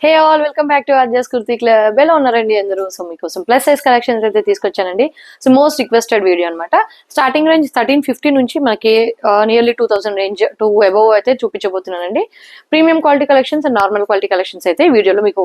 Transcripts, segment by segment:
Hey all welcome back to అర్జస్ kurti club. ఎలా ఉన్నారండి అందరూ? సో మీకోసం ప్లస్ సైజ్ కలెక్షన్స్ అయితే తీసుకొచ్చానండి. సో మోస్ట్ రిక్వెస్టెడ్ వీడియో అనమాట. స్టార్టింగ్ రేంజ్ 1350 నుంచి మనకి నియర్లీ 2000 రేంజ్ టు అబోవ్ అయితే చూపించబోతున్నానండి. Premium quality collections and normal quality collections అయితే ఈ వీడియోలో మీకు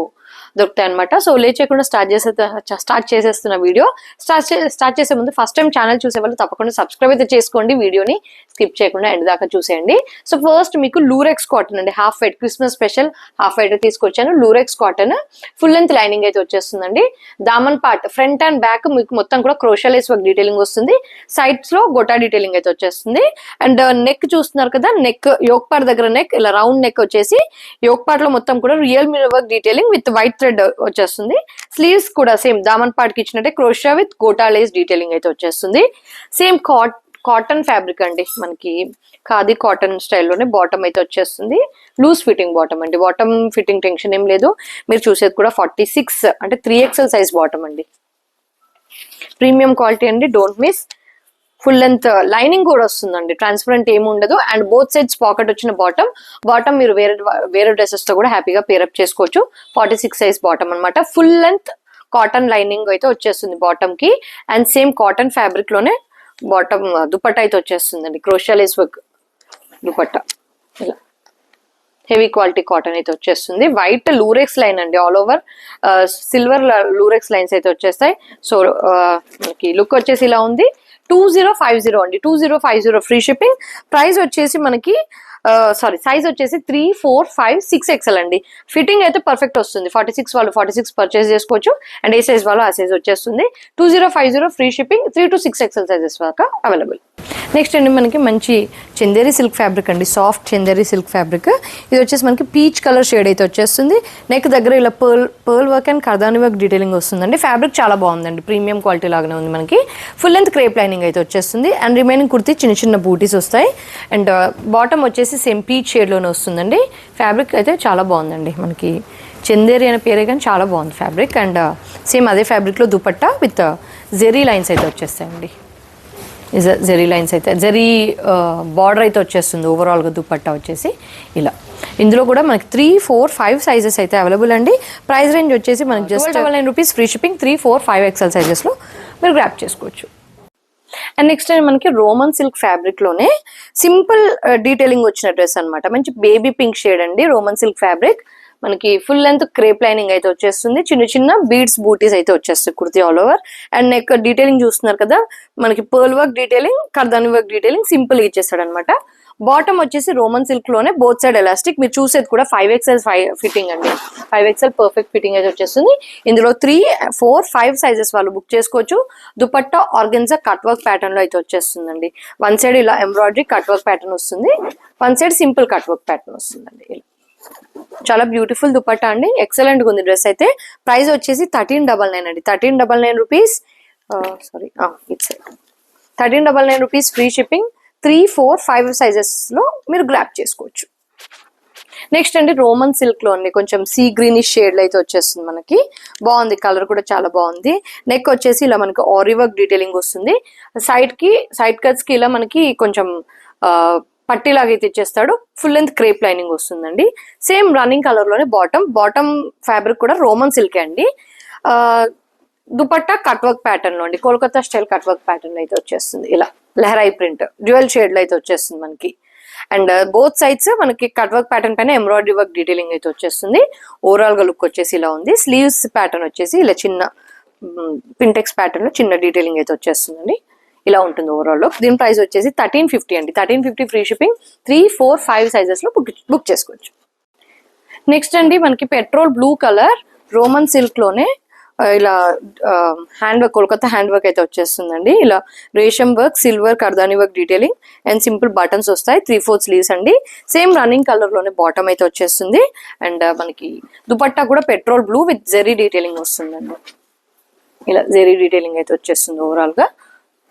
దొరుకుతాయి అనమాట. సో లేట్ చేయకుండా స్టార్ట్ చేసేస్తున్న వీడియో. స్టార్ట్ చేసే ముందు ఫస్ట్ టైం ఛానల్ చూసే వాళ్ళు తప్పకుండా సబ్స్క్రైబ్ అయితే చేసుకోండి. వీడియోని స్కిప్ చేయకుండా ఎండ్ దాకా చూసేయండి. సో ఫస్ట్ మీకు లూరెక్స్ కాటన్ అండి, half white Christmas special half white తీసుకొచ్చాను. Lurex cotton full length lining అయితే వచ్చేస్తుందండి. దామన్ పార్ట్ ఫ్రంట్ అండ్ బ్యాక్ మీకు మొత్తం కూడా క్రోషియా లేస్ వర్క్ డీటెయిలింగ్ వస్తుంది. సైడ్స్ లో గొటా డీటెయిలింగ్ అయితే వచ్చేస్తుంది. అండ్ నెక్ చూస్తున్నారు కదా, నెక్ యోక్ పార్ట్ దగ్గర నెక్ ఇలా రౌండ్ నెక్ వచ్చేసి యోక్ పార్ట్ లో మొత్తం కూడా real mirror work detailing with white thread వచ్చేస్తుంది. స్లీవ్స్ కూడా సేమ్ దామన్ పార్ట్ కి ఇచ్చినట్టే క్రోషియా విత్ గోటా లేస్ డీటెయిలింగ్ అయితే వచ్చేస్తుంది. సేమ్ కాటన్ ఫ్యాబ్రిక్ అండి, మనకి ఖాదీ కాటన్ స్టైల్లోనే బాటమ్ అయితే వచ్చేస్తుంది. లూజ్ ఫిట్టింగ్ బాటమ్ అండి, బాటమ్ ఫిట్టింగ్ టెన్షన్ ఏం లేదు. మీరు చూసేది కూడా 46 అంటే 3XL సైజ్ బాటమ్ అండి. ప్రీమియం క్వాలిటీ అండి, don't miss. Full length lining కూడా వస్తుందండి, ట్రాన్స్పరెంట్ ఏమి ఉండదు. అండ్ బోత్ సైడ్స్ పాకెట్ వచ్చిన బాటమ్ మీరు వేరే డ్రెస్సెస్ తో కూడా హ్యాపీగా పేరప్ చేసుకోవచ్చు. 46 సైజ్ బాటమ్ అనమాట. ఫుల్ లెంత్ కాటన్ లైనింగ్ అయితే వచ్చేస్తుంది బాటమ్ కి. అండ్ సేమ్ కాటన్ ఫ్యాబ్రిక్ లోనే బాటమ్ దుపట్టా అయితే వచ్చేస్తుందండి. క్రోషియా లేస్ వర్క్ దుపట్టా ఇలా హెవీ క్వాలిటీ కాటన్ అయితే వచ్చేస్తుంది. వైట్ లూరెక్స్ లైన్ అండి, all over silver Lurex lines అయితే వచ్చేస్తాయి. సో మనకి లుక్ వచ్చేసి ఇలా ఉంది. 2050 అండి, 2050 ఫ్రీ షిప్పింగ్. ప్రైస్ వచ్చేసి మనకి సైజ్ వచ్చేసి 3, 4, 5, 6XL అండి. ఫిట్టింగ్ అయితే పర్ఫెక్ట్ వస్తుంది. 46 వాళ్ళు 46 పర్చేస్ చేసుకోవచ్చు. అండ్ ఏ సైజ్ వాళ్ళు ఆ సైజ్ వచ్చేస్తుంది. 2050 free shipping. 3 to 6XL sizes వరకు అవైలబుల్. నెక్స్ట్ అండి మనకి మంచి చందేరి సిల్క్ ఫ్యాబ్రిక్ అండి, సాఫ్ట్ చందేరి సిల్క్ ఫ్యాబ్రిక్. ఇది వచ్చేసి మనకి పీచ్ కలర్ షేడ్ అయితే వచ్చేస్తుంది. నెక్ దగ్గర ఇలా పర్ల్ వర్క్ అండ్ కర్దాని వర్క్ డీటెయిలింగ్ వస్తుందండి. ఫ్యాబ్రిక్ చాలా బాగుందండి, ప్రీమియం క్వాలిటీ లాగానే ఉంది. మనకి ఫుల్ లెంత్ క్రేప్ లైనింగ్ అయితే వచ్చేస్తుంది. అండ్ రిమైనింగ్ కుర్తీ చిన్న చిన్న బూటీస్ వస్తాయి. అండ్ బాటమ్ వచ్చేసి సేమ్ పీచ్ షేడ్లోనే వస్తుందండి. ఫ్యాబ్రిక్ అయితే చాలా బాగుందండి, మనకి చందేరి అనే పేరే కానీ చాలా బాగుంది ఫ్యాబ్రిక్. అండ్ సేమ్ అదే ఫ్యాబ్రిక్లో దుపట్టా విత్ జెరీ లైన్స్ అయితే వచ్చేస్తాయండి. జెరీ లైన్స్ అయితే జెరీ బార్డర్ అయితే వచ్చేస్తుంది. ఓవరాల్గా దుపట్టా వచ్చేసి ఇలా. ఇందులో కూడా మనకి 3, 4, 5 సైజెస్ అయితే అవైలబుల్ అండి. ప్రైస్ రేంజ్ వచ్చేసి మనకి just 1299 rupees free shipping. 3, 4, 5XL సైజెస్లో మీరు గ్రాప్ చేసుకోవచ్చు. అండ్ నెక్స్ట్ మనకి రోమన్ సిల్క్ ఫ్యాబ్రిక్ లోనే సింపుల్ డీటెయిలింగ్ వచ్చిన డ్రెస్ అనమాట. మంచి బేబీ పింక్ షేడ్ అండి, రోమన్ సిల్క్ ఫ్యాబ్రిక్. మనకి ఫుల్ లెంత్ క్రేప్ లైనింగ్ అయితే వచ్చేస్తుంది. చిన్న చిన్న బీడ్స్ బూటీస్ అయితే వచ్చేస్తుంది kurti all over. And neck detailing చూస్తున్నారు కదా, మనకి పర్ల్ వర్క్ డీటెయిలింగ్, కర్దాని వర్క్ డీటెయిలింగ్ సింపుల్ ఇచ్చేస్తాడు అనమాట. బాటమ్ వచ్చేసి రోమన్ సిల్క్ లోనే బోత్ సైడ్ ఎలాస్టిక్. మీరు చూసేది కూడా 5XL ఫిట్టింగ్ అండి. 5XL పర్ఫెక్ట్ ఫిట్టింగ్ అయితే వచ్చేస్తుంది. ఇందులో 3, 4, 5 సైజెస్ వాళ్ళు బుక్ చేసుకోవచ్చు. Dupatta organza cut work pattern లో అయితే వచ్చేస్తుందండి. వన్ సైడ్ ఇలా ఎంబ్రాయిడరీ కట్ వర్క్ ప్యాటర్న్ వస్తుంది, one side simple cut work pattern వస్తుందండి. ఇలా చాలా బ్యూటిఫుల్ దుపట్టా అండి, ఎక్సలెంట్ గా ఉంది డ్రెస్ అయితే. ప్రైస్ వచ్చేసి 1399 అండి. 1399 rupees, sorry it's 1399 rupees free shipping. 3, 4, 5 sizes లో మీరు గ్రాప్ చేసుకోవచ్చు. నెక్స్ట్ అండి రోమన్ సిల్క్ లో అండి కొంచెం సీ గ్రీనిష్ షేడ్ అయితే వచ్చేస్తుంది. మనకి బాగుంది, కలర్ కూడా చాలా బాగుంది. నెక్ వచ్చేసి ఇలా మనకి ఆరీ వర్క్ డీటెయిలింగ్ వస్తుంది. సైడ్ కట్స్ కి ఇలా మనకి కొంచెం పట్టీలాగా అయితే ఇచ్చేస్తాడు. ఫుల్ లెంత్ క్రేప్ లైనింగ్ వస్తుందండి. సేమ్ రన్నింగ్ కలర్ లోనే బాటమ్ ఫ్యాబ్రిక్ కూడా రోమన్ సిల్క్ అండి. దుపట్టా కట్ వర్క్ ప్యాటర్న్ లో అండి, Kolkata style cut work pattern లో అయితే వచ్చేస్తుంది. ఇలా లెహరాయి ప్రింట్ డ్యూయల్ షేడ్ లో అయితే వచ్చేస్తుంది మనకి. అండ్ బోత్ సైడ్స్ మనకి కట్ వర్క్ ప్యాటర్న్ పైన ఎంబ్రాయిడరీ వర్క్ డీటెయిలింగ్ అయితే వచ్చేస్తుంది. ఓవరాల్ గా లుక్ వచ్చేసి ఇలా ఉంది. స్లీవ్స్ ప్యాటర్న్ వచ్చేసి ఇలా చిన్న పింటెక్స్ ప్యాటర్న్ లో చిన్న డీటెయిలింగ్ అయితే వచ్చేస్తుందండి. ఇలా ఉంటుంది ఓవరాల్ లుక్. దీని ప్రైస్ వచ్చేసి 1350 అండి. 1350 ఫ్రీ షిప్పింగ్. 3, 4, 5 సైజెస్ లో బుక్ చేసుకోవచ్చు. నెక్స్ట్ అండి మనకి petrol blue colour Roman silk లోనే ఇలా hand work, Kolkata hand work అయితే వచ్చేస్తుందండి. ఇలా రేషం వర్క్, సిల్వర్ కర్దాని work detailing and simple buttons వస్తాయి. 3/4 స్లీవ్స్ అండి. సేమ్ రన్నింగ్ కలర్ లోనే బాటమ్ అయితే వచ్చేస్తుంది. అండ్ మనకి దుపట్టా కూడా petrol blue with zari detailing వస్తుందండి. ఇలా జెరీ డీటెయిలింగ్ అయితే వచ్చేస్తుంది ఓవరాల్ గా.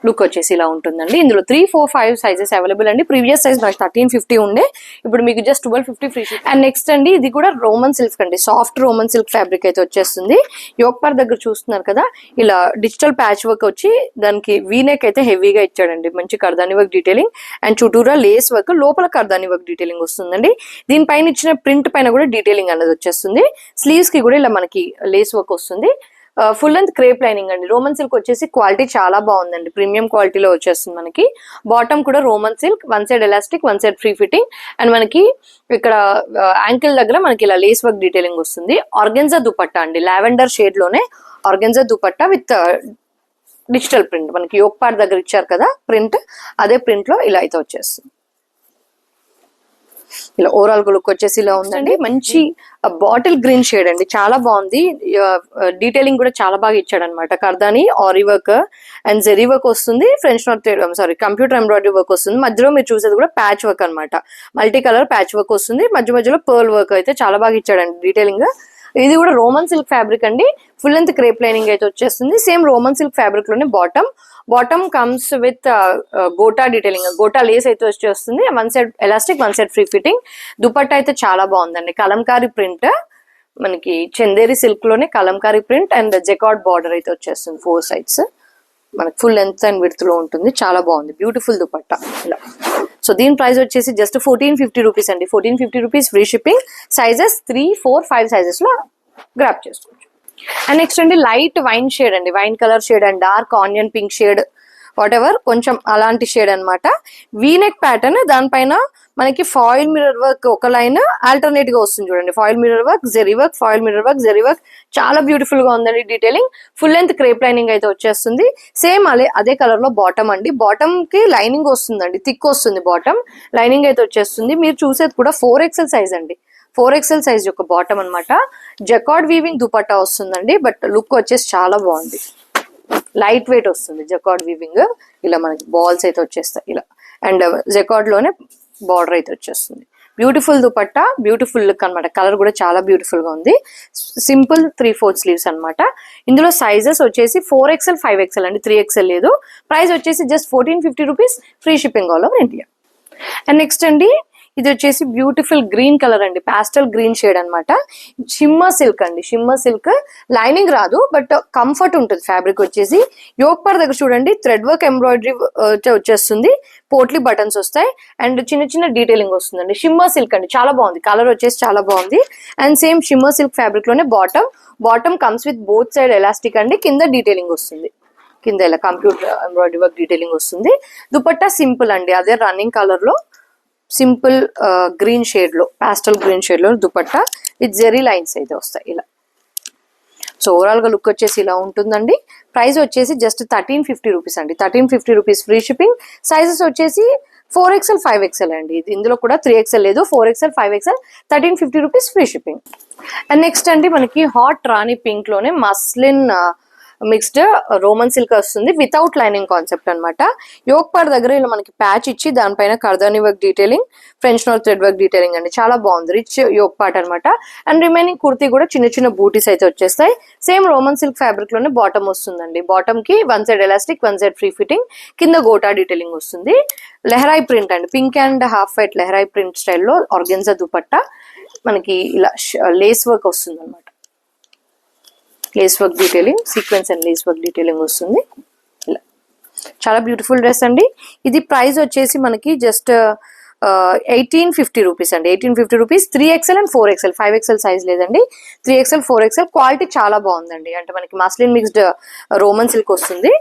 లుక్ వచ్చేసి ఇలా ఉంటుందండి. ఇందులో 3, 4, 5 సైజెస్ అవైలబుల్ అండి. ప్రీవియస్ సైజ్ నాకు 1350 ఉండే, ఇప్పుడు మీకు జస్ట్ 1250 ఫ్రీ. అండ్ నెక్స్ట్ అండి ఇది కూడా రోమన్ సిల్క్ అండి, సాఫ్ట్ రోమన్ సిల్క్ ఫ్యాబ్రిక్ అయితే వచ్చేస్తుంది. యోక్ పార్ట్ దగ్గర చూస్తున్నారు కదా, ఇలా డిజిటల్ ప్యాచ్ వర్క్ వచ్చి దానికి వీనెక్ అయితే హెవీగా ఇచ్చాడండి. మంచి కర్దాని వర్క్ డీటెయిలింగ్ అండ్ చుట్టూరా లేస్ వర్క్, లోపల కర్దాని వర్క్ డీటెయిలింగ్ వస్తుందండి. దీనిపైన ఇచ్చిన ప్రింట్ పైన కూడా డీటెయిలింగ్ అనేది వచ్చేస్తుంది. స్లీవ్స్ కి కూడా ఇలా మనకి లేస్ వర్క్ వస్తుంది. ఫుల్ లెంత్ క్రేప్ లైనింగ్ అండి. రోమన్ సిల్క్ వచ్చేసి క్వాలిటీ చాలా బాగుందండి, ప్రీమియం క్వాలిటీలో వచ్చేస్తుంది మనకి. బాటమ్ కూడా Roman silk, one side elastic, one side free fitting. And మనకి ఇక్కడ యాంకిల్ దగ్గర మనకి ఇలా లేస్ వర్క్ డీటెయిలింగ్ వస్తుంది. ఆర్గెన్జా దుపట్టా అండి, లావెండర్ షేడ్ లోనే organza dupatta with digital print. మనకి యోక్ పార్ట్ దగ్గర ఇచ్చారు కదా ప్రింట్, అదే ప్రింట్ లో ఇలా అయితే వచ్చేస్తుంది. ఇలా ఓవరాల్ లుక్ వచ్చేసి ఇలా ఉందండి. మంచి బాటిల్ గ్రీన్ షేడ్ అండి, చాలా బాగుంది. డీటెయిలింగ్ కూడా చాలా బాగా ఇచ్చాడు అనమాట. కర్దాని aari work and zari work వస్తుంది. French knot sorry computer embroidery work వస్తుంది. మధ్యలో మీరు చూసేది కూడా ప్యాచ్ వర్క్ అనమాట, మల్టీ కలర్ ప్యాచ్ వర్క్ వస్తుంది. మధ్యలో పర్ల్ వర్క్ అయితే చాలా బాగా ఇచ్చాడండి డీటెయిలింగ్. ఇది కూడా రోమన్ సిల్క్ ఫ్యాబ్రిక్ అండి, ఫుల్ లెంత్ క్రేప్ లైనింగ్ అయితే వచ్చేస్తుంది. సేమ్ రోమన్ సిల్క్ ఫ్యాబ్రిక్ లోనే bottom comes with gota detailing, gota lace అయితే వచ్చేస్తుంది. One side elastic, one side free fitting. Dupatta అయితే చాలా బాగుందండి, కలంకారీ ప్రింట్, మనకి చందేరి సిల్క్ లోనే Kalamkari print and jacquard border అయితే వచ్చేస్తుంది. 4 sides మనకి ఫుల్ లెంత్ అండ్ విడ్త్ లో ఉంటుంది. చాలా బాగుంది, బ్యూటిఫుల్ దుపట్టా ఇలా. సో దీని ప్రైస్ వచ్చేసి జస్ట్ 1450 రూపీస్ అండి. 1450 rupees free shipping. Sizes 3, 4, 5 sizes లో గ్రాప్ చేసుకోవచ్చు. అండ్ నెక్స్ట్ అండి లైట్ వైన్ షేడ్ అండి, wine colour shade and dark onion pink shade, whatever కొంచెం అలాంటి షేడ్ అనమాట. వీనెక్ ప్యాటర్న్, దానిపైన మనకి ఫాయిల్ మిర్రర్ వర్క్ ఒక లైన్ ఆల్టర్నేట్ గా వస్తుంది చూడండి. Foil mirror work, zari work, foil mirror work, zari work, చాలా బ్యూటిఫుల్ గా ఉందండి detailing. Full length crepe lining అయితే వచ్చేస్తుంది. సేమ్ అదే కలర్ లో బాటమ్ అండి, బాటమ్ కి లైనింగ్ వస్తుందండి, థిక్ వస్తుంది బాటమ్, లైనింగ్ అయితే వచ్చేస్తుంది. మీరు చూసేది కూడా 4XL సైజ్ అండి, 4XL సైజ్ యొక్క బాటమ్ అనమాట. జకార్డ్ వీవింగ్ దుపట్టా వస్తుందండి, బట్ లుక్ వచ్చేసి చాలా బాగుంది. లైట్ వెయిట్ వస్తుంది జకార్డ్ వీవింగ్, ఇలా మనకి బాల్స్ అయితే వచ్చేస్తాయి ఇలా. అండ్ జకార్డ్ లోనే బార్డర్ అయితే వచ్చేస్తుంది. బ్యూటిఫుల్ దుపట్టా, బ్యూటిఫుల్ లుక్ అనమాట. కలర్ కూడా చాలా బ్యూటిఫుల్ గా ఉంది. సింపుల్ 3/4 స్లీవ్స్ అనమాట. ఇందులో సైజెస్ వచ్చేసి 4XL, 5XL అండి, 3XL లేదు. ప్రైస్ వచ్చేసి just 1450 rupees, free shipping all over India. And next అండి ఇది వచ్చేసి బ్యూటిఫుల్ గ్రీన్ కలర్ అండి, పాస్టల్ గ్రీన్ షేడ్ అనమాట. షిమ్మర్ సిల్క్ అండి, షిమ్మర్ సిల్క్. లైనింగ్ రాదు బట్ కంఫర్ట్ ఉంటుంది ఫ్యాబ్రిక్ వచ్చేసి. యోక్ పార్ట్ దగ్గర చూడండి థ్రెడ్ వర్క్ ఎంబ్రాయిడరీ వచ్చేస్తుంది, పోట్లీ బటన్స్ వస్తాయి అండ్ చిన్న చిన్న డీటెయిలింగ్ వస్తుందండి. షిమ్మర్ సిల్క్ అండి, చాలా బాగుంది, కలర్ వచ్చేసి చాలా బాగుంది. And same shimmer silk fabric లోనే bottom comes with both side elastic అండి, కింద డీటెయిలింగ్ వస్తుంది, కింద ఇలా కంప్యూటర్ ఎంబ్రాయిడరీ వర్క్ డీటెయిలింగ్ వస్తుంది. దుపట్టా సింపుల్ అండి, అదే రన్నింగ్ కలర్ లో సింపుల్ గ్రీన్ షేడ్ లో, పాస్టల్ గ్రీన్ షేడ్ లో దుపట్టా విత్ జెరీ లైన్స్ అయితే వస్తాయి ఇలా. సో ఓవరాల్ గా లుక్ వచ్చేసి ఇలా ఉంటుందండి. ప్రైస్ వచ్చేసి జస్ట్ 1350 రూపీస్ అండి, 1350 రూపీస్ ఫ్రీ షిప్పింగ్. సైజెస్ వచ్చేసి 4XL, 5XL అండి. ఇందులో కూడా 3XL లేదు, 4XL, 5XL, 1350 rupees free shipping. And next అండి మనకి హాట్ రాణి పింక్ లోనే మస్లిన్ మిక్స్డ్ రోమన్ సిల్క్ వస్తుంది, వితౌట్ లైనింగ్ కాన్సెప్ట్ అనమాట. యోక్ పార్ట్ దగ్గర ఇలా మనకి ప్యాచ్ ఇచ్చి దానిపైన కర్దాని work detailing, French knot thread work detailing అండి, చాలా బాగుంది. రిచ్ యోక్ పార్ట్ అనమాట. అండ్ రిమైనింగ్ కుర్తీ కూడా చిన్న చిన్న బూటీస్ అయితే వచ్చేస్తాయి. సేమ్ రోమన్ సిల్క్ ఫ్యాబ్రిక్ లోనే బాటమ్ వస్తుందండి. బాటమ్ కి one side elastic, one side free fitting, కింద గోటా డీటెయిలింగ్ వస్తుంది. లెహరాయి ప్రింట్ అండి, pink and half white Leharaayi print స్టైల్లో ఆర్గెన్జా దుపట్టా, మనకి ఇలా లేస్ వర్క్ వస్తుంది అనమాట. Lay's work detailing, sequence and Lay's work detailing వస్తుంది ఇలా. చాలా బ్యూటిఫుల్ డ్రెస్ అండి. ఇది ప్రైస్ వచ్చేసి మనకి జస్ట్ 1850 రూపీస్ అండి, 1850 rupees. 3XL and 4XL, 5XL size లేదండి. 3XL, 4XL క్వాలిటీ చాలా బాగుందండి. అంటే మనకి మస్లిన్ మిక్స్డ్ రోమన్ సిల్క్ వస్తుంది.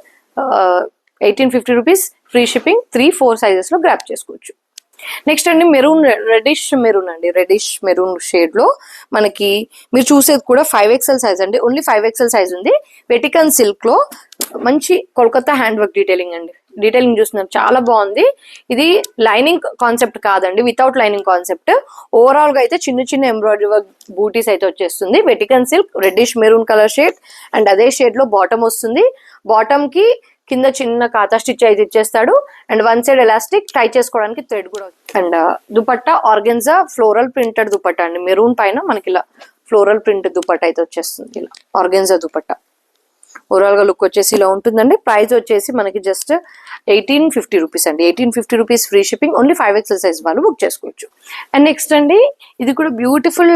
1850 రూపీస్ ఫ్రీ షిప్పింగ్. 3, 4 సైజెస్ లో గ్రాప్ చేసుకోవచ్చు. నెక్స్ట్ అండి మెరూన్, రెడిష్ మెరూన్ అండి, రెడిష్ మెరూన్ షేడ్ లో మనకి మీరు చూసేది కూడా 5XL సైజ్ అండి, ఓన్లీ 5XL సైజ్ ఉంది. వెటికన్ సిల్క్ లో మంచి కోల్కతా హ్యాండ్ వర్క్ డీటెయిలింగ్ అండి, డీటెయిలింగ్ చూస్తున్నారు చాలా బాగుంది. ఇది లైనింగ్ కాన్సెప్ట్ కాదండి, వితౌట్ లైనింగ్ కాన్సెప్ట్. ఓవరాల్ గా అయితే చిన్న చిన్న ఎంబ్రాయిడరీ వర్క్ బూటీస్ అయితే వచ్చేస్తుంది. Vatican silk, reddish maroon colour shade and అదే షేడ్ లో బాటమ్ వస్తుంది. బాటమ్ కి కింద చిన్న కాతా స్టిచ్ అయితే ఇచ్చేస్తాడు అండ్ వన్ సైడ్ ఎలాస్టిక్, టై చేసుకోవడానికి థ్రెడ్ కూడా. And dupatta organza floral printed dupatta అండి, మెరూన్ పైన మనకి ఇలా ఫ్లోరల్ ప్రింట్ దుపట్టా అయితే వచ్చేస్తుంది ఇలా, ఆర్గెన్జా దుపట్టా. ఓవరాల్ గా లుక్ వచ్చేసి ఇలా ఉంటుందండి. ప్రైస్ వచ్చేసి మనకి జస్ట్ 1850 రూపీస్ అండి. 1850 rupees free shipping. Only 5XL size వాళ్ళు బుక్ చేసుకోవచ్చు. అండ్ నెక్స్ట్ అండి, ఇది కూడా beautiful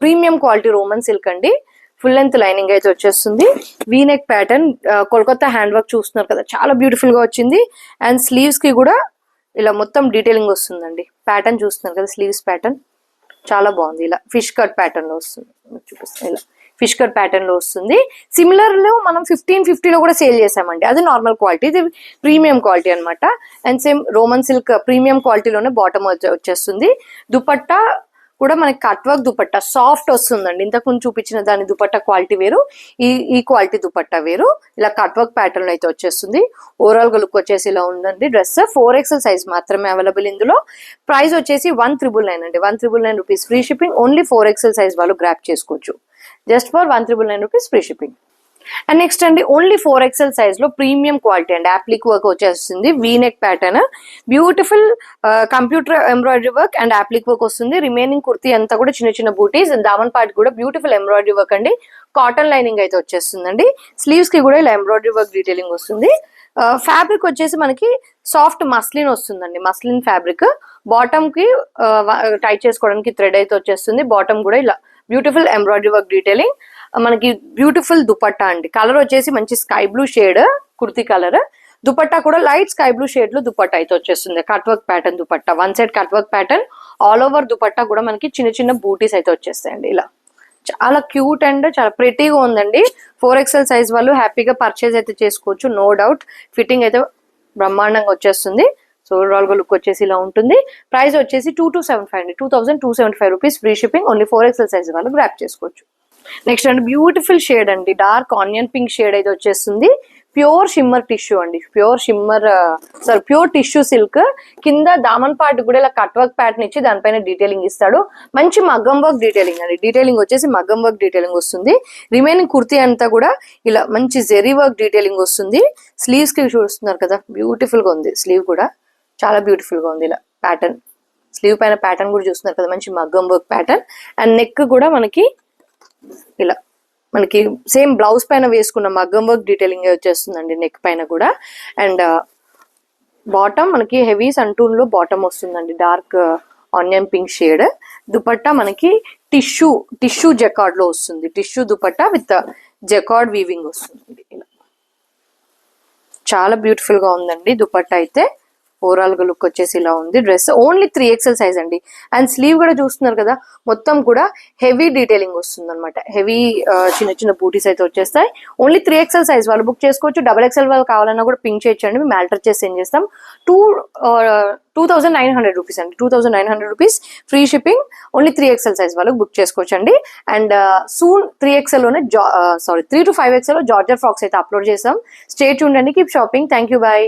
premium quality Roman silk అండి. ఫుల్ లెంత్ లైనింగ్ అయితే వచ్చేస్తుంది. V-neck pattern, Kolkata hand work చూస్తున్నారు కదా, చాలా బ్యూటిఫుల్ గా వచ్చింది. అండ్ స్లీవ్స్ కి కూడా ఇలా మొత్తం డీటెయిలింగ్ వస్తుందండి. ప్యాటర్న్ చూస్తున్నారు కదా, స్లీవ్స్ ప్యాటర్న్ చాలా బాగుంది. ఇలా ఫిష్ కట్ ప్యాటర్న్ లో వస్తుంది. చూపిస్తాను, ఇలా ఫిష్ కట్ ప్యాటర్న్ లో వస్తుంది. సిమిలర్ లో మనం 1550 లో కూడా సేల్ చేసామండి. అది నార్మల్ క్వాలిటీ, ఇది ప్రీమియం క్వాలిటీ అనమాట. And same Roman silk premium క్వాలిటీలోనే బాటమ్ వచ్చేస్తుంది. దుపట్టా కూడా మనకి కట్ వర్క్ దుపట్టా సాఫ్ట్ వస్తుందండి. ఇంతకు ముందు చూపించిన దాని దుపట్టా క్వాలిటీ వేరు, ఈ క్వాలిటీ దుపట్టా వేరు. ఇలా కట్ వర్క్ ప్యాటర్న్ అయితే వచ్చేస్తుంది. ఓవరాల్ గా లుక్ వచ్చేసి ఇలా ఉందండి. డ్రెస్ 4XL సైజ్ మాత్రమే అవైలబుల్ ఇందులో. ప్రైస్ వచ్చేసి 1999 అండి. 1999 rupees free shipping. Only 4XL size వాళ్ళు గ్రాప్ చేసుకోవచ్చు. Just for 1999 rupees free shipping. And next అండి, ఓన్లీ 4XL సైజ్ లో ప్రీమియం క్వాలిటీ అండి. యాప్లిక్ వర్క్ వచ్చేస్తుంది. V-neck pattern, beautiful computer embroidery work and appliqué work వస్తుంది. Remaining kurti అంతా కూడా చిన్న చిన్న బూటీస్. దామన్ పార్ట్ కూడా బ్యూటిఫుల్ ఎంబ్రాయిడరీ వర్క్ అండి. కాటన్ లైనింగ్ అయితే వచ్చేస్తుందండి. స్లీవ్స్ కి కూడా ఇలా ఎంబ్రాయిడరీ వర్క్ డీటెయిలింగ్ వస్తుంది. ఫ్యాబ్రిక్ వచ్చేసి మనకి సాఫ్ట్ మస్లిన్ వస్తుందండి. Muslin fabric. బాటమ్ కి టైట్ చేసుకోవడానికి థ్రెడ్ అయితే వచ్చేస్తుంది. బాటమ్ కూడా ఇలా బ్యూటిఫుల్ ఎంబ్రాయిడరీ వర్క్ డీటెయిలింగ్. మనకి బ్యూటిఫుల్ దుపట్టా అండి. కలర్ వచ్చేసి మంచి sky blue shade kurti colour. Dupatta కూడా లైట్ స్కై బ్లూ షేడ్ లో దుపట్టా అయితే వచ్చేస్తుంది. Cut work pattern dupatta, one side cut work pattern. All over dupatta కూడా మనకి చిన్న చిన్న బూటీస్ అయితే వచ్చేస్తాయండి. ఇలా చాలా క్యూట్ అండ్ చాలా ప్రెటీగా ఉందండి. 4XL సైజ్ వాళ్ళు హ్యాపీగా పర్చేజ్ అయితే చేసుకోవచ్చు, నో డౌట్. ఫిట్టింగ్ అయితే బ్రహ్మాండంగా వచ్చేస్తుంది. సో ఓవరాల్ గా లుక్ వచ్చేసి ఇలా ఉంటుంది. ప్రైస్ వచ్చేసి 2275 అండి. 2275 rupees free shipping. Only 4XL size వాళ్ళు గ్రాప్ చేసుకోవచ్చు. నెక్స్ట్ అండి, బ్యూటిఫుల్ షేడ్ అండి. డార్క్ ఆనియన్ పింక్ షేడ్ అయితే వచ్చేస్తుంది. ప్యూర్ షిమ్మర్ టిష్యూ అండి. Pure tissue silk. కింద దామన్ పార్ట్ కూడా ఇలా కట్ వర్క్ ప్యాటర్న్ ఇచ్చి దానిపైన డీటెయిలింగ్ ఇస్తాడు. మంచి మగ్గం వర్క్ డీటెయిలింగ్ అండి. డీటెయిలింగ్ వచ్చేసి మగ్గం వర్క్ డీటెయిలింగ్ వస్తుంది. రిమైనింగ్ కుర్తీ అంతా కూడా ఇలా మంచి జెరీ వర్క్ డీటెయిలింగ్ వస్తుంది. స్లీవ్స్ కి చూస్తున్నారు కదా, బ్యూటిఫుల్ గా ఉంది. స్లీవ్ కూడా చాలా బ్యూటిఫుల్ గా ఉంది. ఇలా ప్యాటర్న్, స్లీవ్ పైన ప్యాటర్న్ కూడా చూస్తున్నారు కదా, మంచి మగ్గం వర్క్ ప్యాటర్న్. అండ్ నెక్ కూడా మనకి ఇలా మనకి సేమ్ బ్లౌజ్ పైన వేసుకున్న మగ్గం వర్క్ డీటెయిలింగ్ వచ్చేస్తుందండి నెక్ పైన కూడా. అండ్ బాటమ్ మనకి హెవీ సంటూన్ లో బాటమ్ వస్తుందండి. Dark onion pink shade. Dupatta మనకి టిష్యూ జకార్డ్ లో వస్తుంది. Tissue dupatta with jacquard weaving వస్తుంది. ఇలా చాలా బ్యూటిఫుల్ గా ఉందండి దుపట్టా అయితే. ఓవరాల్ గా లుక్ వచ్చేసి ఇలా ఉంది. డ్రెస్ ఓన్లీ 3XL సైజ్ అండి. అండ్ స్లీవ్ కూడా చూస్తున్నారు కదా, మొత్తం కూడా హెవీ డీటెయిలింగ్ వస్తుంది అనమాట. హెవీ చిన్న చిన్న బూటీస్ అయితే వచ్చేస్తాయి. ఓన్లీ 3XL సైజ్ వాళ్ళు బుక్ చేసుకోవచ్చు. XXL వాళ్ళు కావాలన్నా కూడా పింక్ చేయొచ్చండి. మేము ఆల్టర్ చేసి సెండ్ చేస్తాం. 2900 రూపీస్ అండి. 2900 rupees free shipping. Only 3XL size వాళ్ళకి బుక్ చేసుకోవచ్చు అండి. అండ్ సూన్ 3XL లోనే 3 to 5XL లో జార్జెట్ ఫ్రాక్స్ అయితే అప్లోడ్ చేస్తాం. స్టే ట్యూన్డ్ అండి. Keep shopping. Thank you, bye.